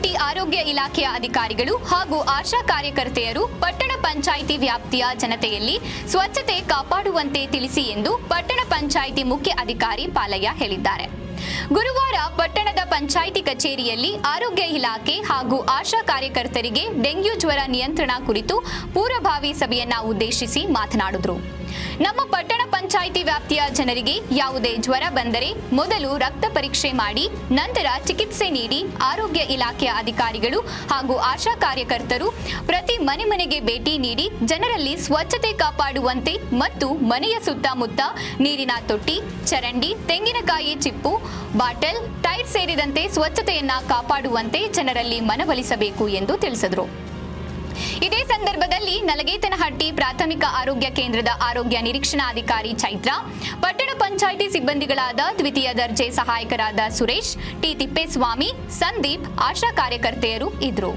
ನಲಗೇತನಹಟ್ಟಿ ಆರೋಗ್ಯ ಇಲಾಖೆಯ ಅಧಿಕಾರಿಗಳು ಹಾಗೂ ಆಶಾ ಕಾರ್ಯಕರ್ತೆಯರು ಪಟ್ಟಣ ಪಂಚಾಯಿತಿ ವ್ಯಾಪ್ತಿಯ ಜನತೆಯಲ್ಲಿ ಸ್ವಚ್ಛತೆ ಕಾಪಾಡುವಂತೆ ತಿಳಿಸಿ ಎಂದು ಪಟ್ಟಣ ಪಂಚಾಯಿತಿ ಮುಖ್ಯ ಅಧಿಕಾರಿ ಪಾಲಯ್ಯ ಹೇಳಿದ್ದಾರೆ. ಗುರುವಾರ ಪಟ್ಟಣದ ಪಂಚಾಯಿತಿ ಕಚೇರಿಯಲ್ಲಿ ಆರೋಗ್ಯ ಇಲಾಖೆ ಹಾಗೂ ಆಶಾ ಕಾರ್ಯಕರ್ತರಿಗೆ ಡೆಂಗ್ಯೂ ಜ್ವರ ನಿಯಂತ್ರಣ ಕುರಿತು ಪೂರ್ವಭಾವಿ ಸಭೆಯನ್ನ ಉದ್ದೇಶಿಸಿ ಮಾತನಾಡಿದರು. ನಮ್ಮ ಪಟ್ಟಣ ಪಂಚಾಯಿತಿ ವ್ಯಾಪ್ತಿಯ ಜನರಿಗೆ ಯಾವುದೇ ಜ್ವರ ಬಂದರೆ ಮೊದಲು ರಕ್ತ ಪರೀಕ್ಷೆ ಮಾಡಿ ನಂತರ ಚಿಕಿತ್ಸೆ ನೀಡಿ ಆರೋಗ್ಯ ಇಲಾಖೆಯ ಅಧಿಕಾರಿಗಳು ಹಾಗೂ ಆಶಾ ಕಾರ್ಯಕರ್ತರು ಪ್ರತಿ ಮನೆಗೆ ಭೇಟಿ ನೀಡಿ ಜನರಲ್ಲಿ ಸ್ವಚ್ಛತೆ ಕಾಪಾಡುವಂತೆ ಮತ್ತು ಮನೆಯ ಸುತ್ತಮುತ್ತ ನೀರಿನ ತೊಟ್ಟಿ, ಚರಂಡಿ, ತೆಂಗಿನಕಾಯಿ ಚಿಪ್ಪು, ಬಾಟಲ್, ಟೈರ್ ಸೇರಿದಂತೆ ಸ್ವಚ್ಛತೆಯನ್ನ ಕಾಪಾಡುವಂತೆ ಜನರಲ್ಲಿ ಮನವೊಲಿಸಬೇಕು ಎಂದು ತಿಳಿಸಿದರು. ಇದೇ ಸಂದರ್ಭದಲ್ಲಿ ನಲಗೇತನಹಟ್ಟಿ ಪ್ರಾಥಮಿಕ ಆರೋಗ್ಯ ಕೇಂದ್ರದ ಆರೋಗ್ಯ ನಿರೀಕ್ಷಣಾಧಿಕಾರಿ ಚೈತ್ರ, ಪಟ್ಟಣ ಪಂಚಾಯಿತಿ ಸಿಬ್ಬಂದಿಗಳಾದ ದ್ವಿತೀಯ ದರ್ಜೆ ಸಹಾಯಕರಾದ ಸುರೇಶ್, ಟಿ ತಿಪ್ಪೇಸ್ವಾಮಿ, ಸಂದೀಪ್, ಆಶಾ ಕಾರ್ಯಕರ್ತೆಯರು ಇದ್ದರು.